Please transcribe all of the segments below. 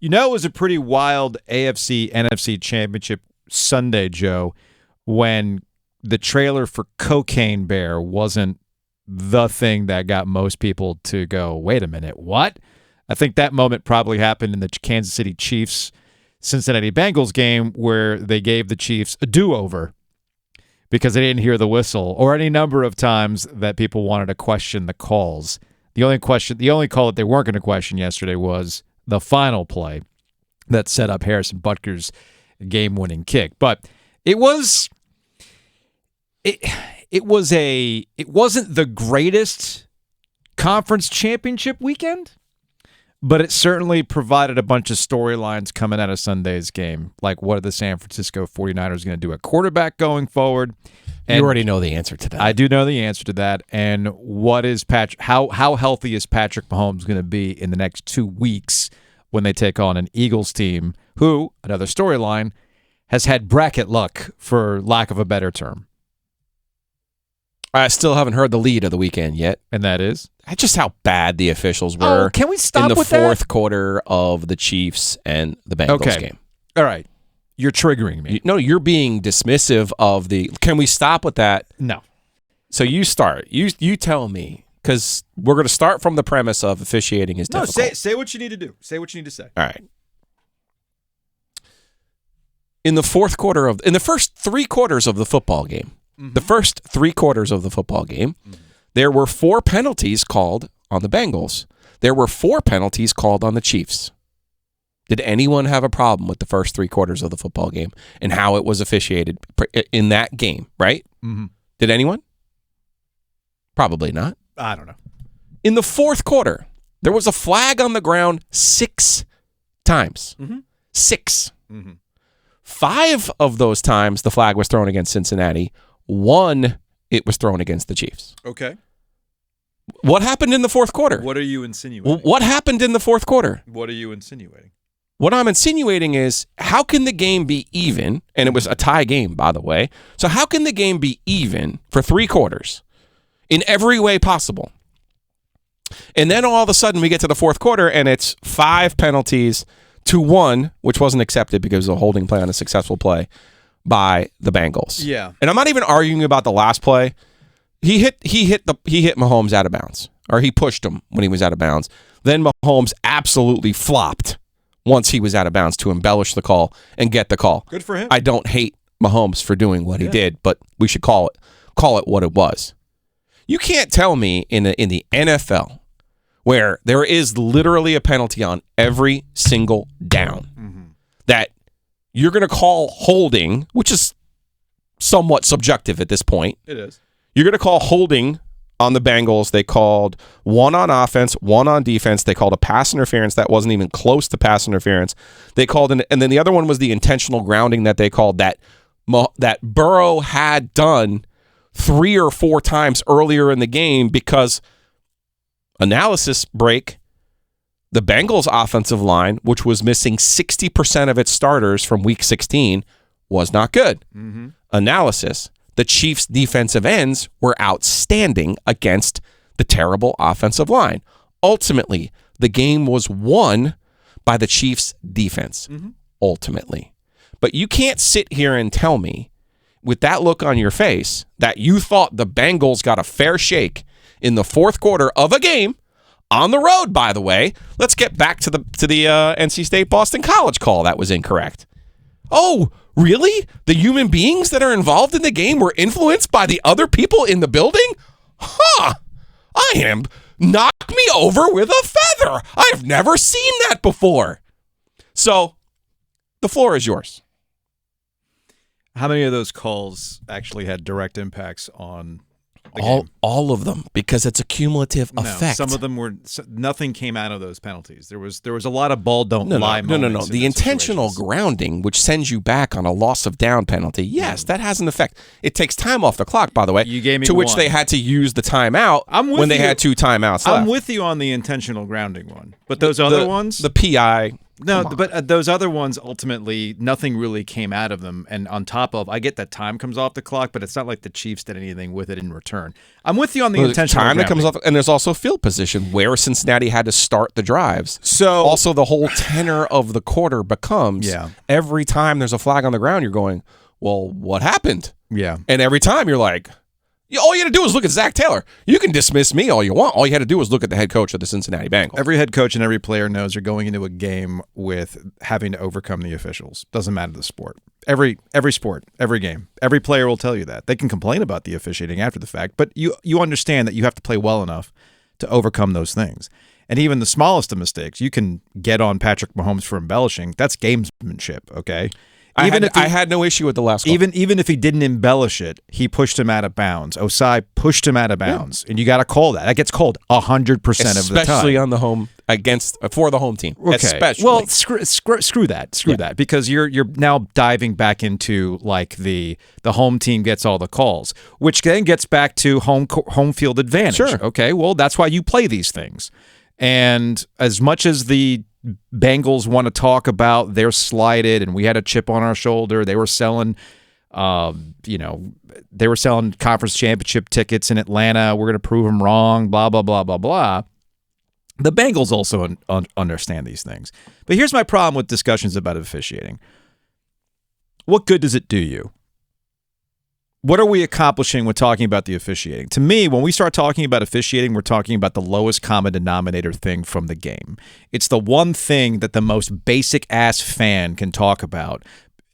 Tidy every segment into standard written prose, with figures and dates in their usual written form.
You know, it was a pretty wild AFC NFC Championship Sunday, Joe, when the trailer for Cocaine Bear wasn't the thing that got most people to go, wait a minute, what? I think that moment probably happened in the Kansas City Chiefs Cincinnati Bengals game where they gave the Chiefs a do-over because they didn't hear the whistle, or any number of times that people wanted to question the calls. The only call that they weren't going to question yesterday was the final play that set up Harrison Butker's game-winning kick. But it wasn't the greatest conference championship weekend, but it certainly provided a bunch of storylines coming out of Sunday's game. Like, what are the San Francisco 49ers going to do at quarterback going forward? And you already know the answer to that. I do know the answer to that. And what is how healthy is Patrick Mahomes going to be in the next 2 weeks when they take on an Eagles team who, another storyline, has had bracket luck, for lack of a better term? I still haven't heard the lead of the weekend yet. And that is? Just how bad the officials were. Can we stop in the with that? fourth quarter of the Chiefs and the Bengals game. All right. You're triggering me. No, you're being dismissive of the... Can we stop with that? No. So you start. You tell me, because we're going to start from the premise of officiating is difficult. No, say what you need to do. Say what you need to say. All right. In the first 3 quarters of the football game, there were 4 penalties called on the Bengals. There were 4 penalties called on the Chiefs. Did anyone have a problem with the first 3 quarters of the football game and how it was officiated in that game, right? Mm-hmm. Did anyone? Probably not. I don't know. In the fourth quarter, there was a flag on the ground 6 times. Mm-hmm. 6. Mm-hmm. 5 of those times the flag was thrown against Cincinnati. 1, it was thrown against the Chiefs. Okay. What happened in the fourth quarter? What are you insinuating? What happened in the fourth quarter? What are you insinuating? What I'm insinuating is, how can the game be even? And it was a tie game, by the way. So how can the game be even for 3 quarters in every way possible? And then all of a sudden we get to the fourth quarter and it's 5 penalties to 1, which wasn't accepted because it was a holding play on a successful play by the Bengals. Yeah. And I'm not even arguing about the last play. He hit Mahomes out of bounds, or he pushed him when he was out of bounds. Then Mahomes absolutely flopped once he was out of bounds to embellish the call and get the call. Good for him. I don't hate Mahomes for doing what he did, but we should call it what it was. You can't tell me in the NFL, where there is literally a penalty on every single down, that you're going to call holding, which is somewhat subjective at this point. It is. You're going to call holding on the Bengals. They called 1 on offense, 1 on defense. They called a pass interference that wasn't even close to pass interference. They called, and then the other one was the intentional grounding that they called that Burrow had done 3 or 4 times earlier in the game, because analysis break, the Bengals offensive line, which was missing 60% of its starters from week 16, was not good. Mm-hmm. Analysis, the Chiefs' defensive ends were outstanding against the terrible offensive line. Ultimately, the game was won by the Chiefs' defense. Mm-hmm. Ultimately. But you can't sit here and tell me, with that look on your face, that you thought the Bengals got a fair shake in the fourth quarter of a game, on the road, by the way. Let's get back to the NC State Boston College call that was incorrect. Oh, really? The human beings that are involved in the game were influenced by the other people in the building? Huh. Knock me over with a feather. I've never seen that before. So, the floor is yours. How many of those calls actually had direct impacts on the game? All of them, because it's a cumulative effect. Some of them were. Nothing came out of those penalties. There was a lot of ball don't lie moments. No. The intentional grounding, which sends you back on a loss of down penalty, yes, that has an effect. It takes time off the clock, by the way. You gave me to which one. they had to use the timeout they had 2 timeouts left. I'm with you on the intentional grounding one, but those other ones, the PI. No, but those other ones, ultimately, nothing really came out of them. And on top of, I get that time comes off the clock, but it's not like the Chiefs did anything with it in return. I'm with you on the intentional time that grounding. comes off, and there's also field position where Cincinnati had to start the drives. So also, the whole tenor of the quarter becomes every time there's a flag on the ground, you're going, well, what happened? Yeah. And every time you're like, all you had to do is look at Zach Taylor. You can dismiss me all you want. All you had to do was look at the head coach of the Cincinnati Bengals. Every head coach and every player knows they're going into a game with having to overcome the officials. Doesn't matter the sport. Every sport, every game. Every player will tell you that. They can complain about the officiating after the fact, but you understand that you have to play well enough to overcome those things. And even the smallest of mistakes, you can get on Patrick Mahomes for embellishing. That's gamesmanship, okay? I had no issue with the last call. Even if he didn't embellish it, he pushed him out of bounds. Osai pushed him out of bounds, and you got to call that. That gets called 100% of the time, especially on the home for the home team. Okay. Especially. Well, screw that, because you're now diving back into like the home team gets all the calls, which then gets back to home field advantage. Sure. Okay. Well, that's why you play these things, and as much as the Bengals want to talk about they're slighted and we had a chip on our shoulder. They were selling, they were selling conference championship tickets in Atlanta. We're going to prove them wrong, blah, blah, blah, blah, blah. The Bengals also understand these things. But here's my problem with discussions about officiating. What good does it do you? What are we accomplishing with talking about the officiating? To me, when we start talking about officiating, we're talking about the lowest common denominator thing from the game. It's the one thing that the most basic ass fan can talk about,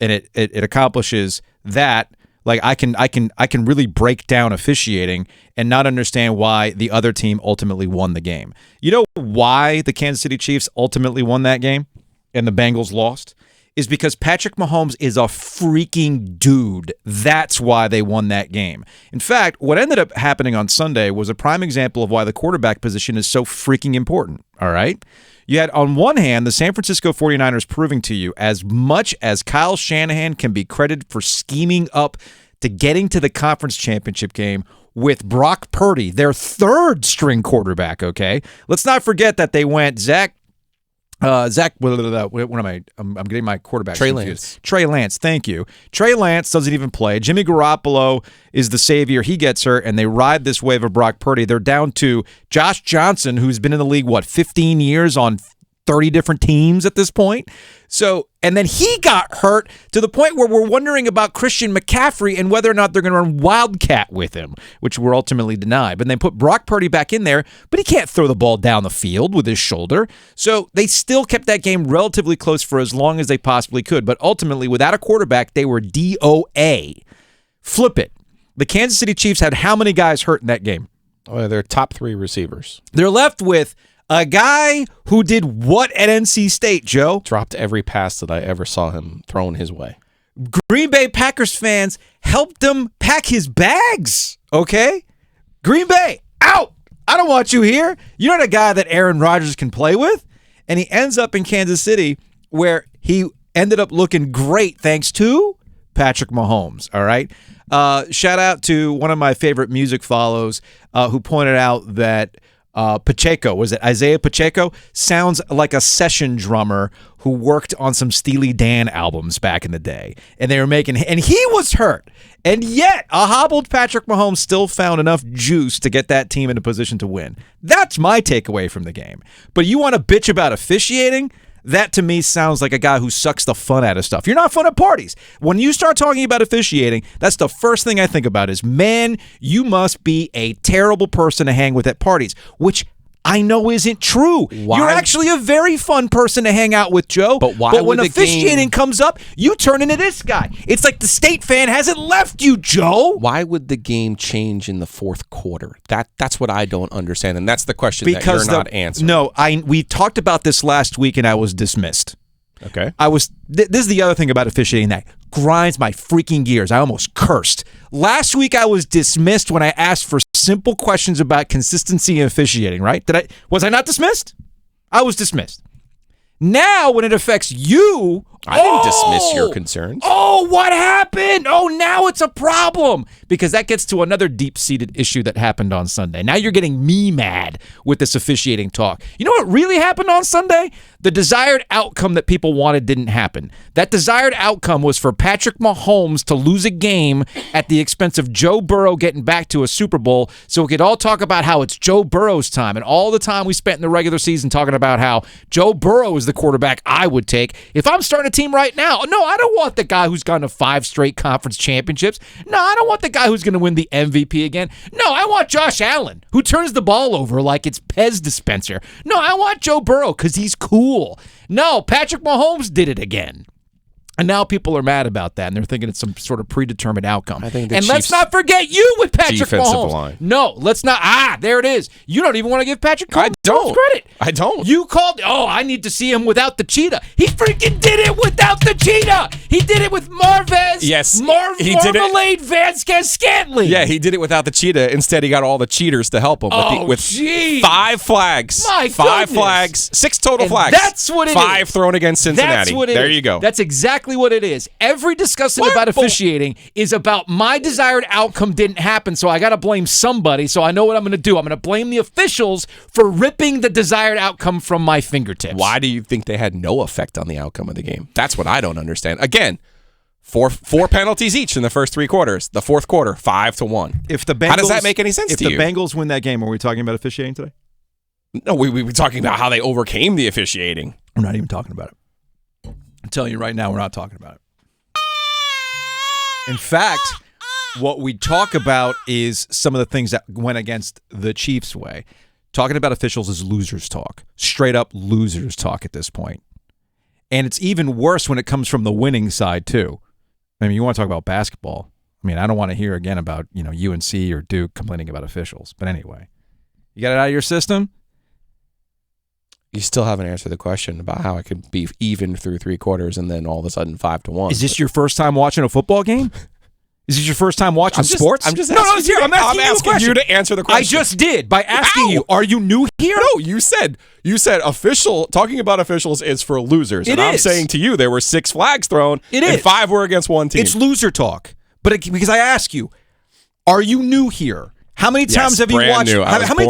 and it accomplishes that. Like I can really break down officiating and not understand why the other team ultimately won the game. You know why the Kansas City Chiefs ultimately won that game and the Bengals lost? Is because Patrick Mahomes is a freaking dude. That's why they won that game. In fact, what ended up happening on Sunday was a prime example of why the quarterback position is so freaking important, all right? You had, on one hand, the San Francisco 49ers proving to you as much as Kyle Shanahan can be credited for scheming up to getting to the conference championship game with Brock Purdy, their third-string quarterback, okay? Let's not forget that they went Zach, what am I? I'm getting my quarterback confused. Trey Lance, thank you. Trey Lance doesn't even play. Jimmy Garoppolo is the savior. He gets hurt, and they ride this wave of Brock Purdy. They're down to Josh Johnson, who's been in the league, 15 years on 30 different teams at this point. So, and then he got hurt to the point where we're wondering about Christian McCaffrey and whether or not they're going to run Wildcat with him, which were ultimately denied. But they put Brock Purdy back in there, but he can't throw the ball down the field with his shoulder. So they still kept that game relatively close for as long as they possibly could. But ultimately, without a quarterback, they were DOA. Flip it. The Kansas City Chiefs had how many guys hurt in that game? Oh, their top 3 receivers. They're left with a guy who did what at NC State, Joe? Dropped every pass that I ever saw him thrown his way. Green Bay Packers fans helped him pack his bags, okay? Green Bay, out! I don't want you here. You're not a guy that Aaron Rodgers can play with. And he ends up in Kansas City where he ended up looking great thanks to Patrick Mahomes, all right? Shout out to one of my favorite music follows who pointed out that Pacheco, was it Isaiah Pacheco? Sounds like a session drummer who worked on some Steely Dan albums back in the day. And they were and he was hurt. And yet, a hobbled Patrick Mahomes still found enough juice to get that team in a position to win. That's my takeaway from the game. But you want to bitch about officiating? That to me sounds like a guy who sucks the fun out of stuff. You're not fun at parties. When you start talking about officiating, that's the first thing I think about is, man, you must be a terrible person to hang with at parties, which I know isn't true. Why? You're actually a very fun person to hang out with, Joe. But when officiating comes up, you turn into this guy. It's like the State fan hasn't left you, Joe. Why would the game change in the fourth quarter? That's what I don't understand, and that's the question that you're not answering. No, we talked about this last week, and I was dismissed. Okay. This is the other thing about officiating that grinds my freaking gears. I almost cursed. Last week I was dismissed when I asked for simple questions about consistency in officiating, right? Was I not dismissed? I was dismissed. Now when it affects you I didn't dismiss your concerns. Oh, what happened? Oh, now it's a problem. Because that gets to another deep-seated issue that happened on Sunday. Now you're getting me mad with this officiating talk. You know what really happened on Sunday? The desired outcome that people wanted didn't happen. That desired outcome was for Patrick Mahomes to lose a game at the expense of Joe Burrow getting back to a Super Bowl so we could all talk about how it's Joe Burrow's time and all the time we spent in the regular season talking about how Joe Burrow is the quarterback I would take. If I'm starting a team right now, no, I don't want the guy who's gone to 5 straight conference championships. No, I don't want the guy who's going to win the MVP again. No, I want Josh Allen, who turns the ball over like it's Pez dispenser. No, I want Joe Burrow because he's cool. No, Patrick Mahomes did it again. And now people are mad about that, and they're thinking it's some sort of predetermined outcome. I think and let's not forget you with Patrick Mahomes. Line. No, let's not. There it is. You don't even want to give Patrick Mahomes credit. I don't. You called, I need to see him without the cheetah. He freaking did it without the cheetah. He did it with Marvez. Yes. Marmalade Vazquez-Scantling. Yeah, he did it without the cheetah. Instead, he got all the cheaters to help him with 5 flags. My 5 goodness. flags. 6 total And flags. that's what it 5 is. thrown against Cincinnati. That's what it there is. you go. That's exactly what it is. Every discussion about officiating is about my desired outcome didn't happen, so I got to blame somebody, so I know what I'm going to do. I'm going to blame the officials for ripping the desired outcome from my fingertips. Why do you think they had no effect on the outcome of the game? That's what I don't understand. Again, four penalties each in the first 3 quarters. The fourth quarter, 5-1. How does that make any sense to you? If the Bengals win that game, are we talking about officiating today? No, we were talking about how they overcame the officiating. We're not even talking about it. I'm telling you right now, we're not talking about it. In fact, what we talk about is some of the things that went against the Chiefs' way. Talking about officials is losers talk. Straight up losers talk at this point. And it's even worse when it comes from the winning side, too. I mean, you want to talk about basketball. I mean, I don't want to hear again about, UNC or Duke complaining about officials. But anyway, you got it out of your system? You still haven't answered the question about how it could be even through 3 quarters and then all of a sudden 5-1. Is this your first time watching a football game? Is this your first time watching sports? I'm just asking I'm asking you to answer the question. I just did by asking you, are you new here? No, you said talking about officials is for losers. I'm saying to you there were 6 flags thrown and 5 were against one team. It's loser talk. But because I ask you, are you new here? How many times have you watched? How many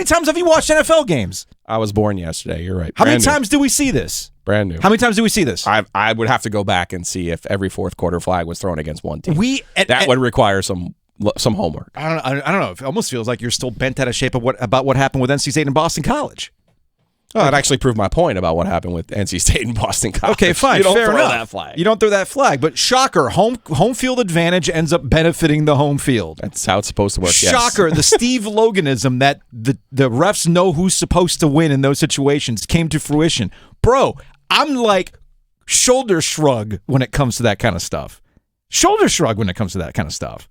times have you watched NFL games? I was born yesterday. You're right. How many times do we see this? Brand new. How many times do we see this? I would have to go back and see if every fourth quarter flag was thrown against one team. That would require some homework. I don't know. It almost feels like you're still bent out of shape about what happened with NC State and Boston College. Oh, that actually proved my point about what happened with NC State and Boston College. Okay, fine. You don't fair throw enough. that flag. You don't throw that flag. But shocker, home field advantage ends up benefiting the home field. That's how it's supposed to work. Shocker, yes. The Steve Loganism that the refs know who's supposed to win in those situations came to fruition. Bro, I'm like shoulder shrug when it comes to that kind of stuff. Shoulder shrug when it comes to that kind of stuff.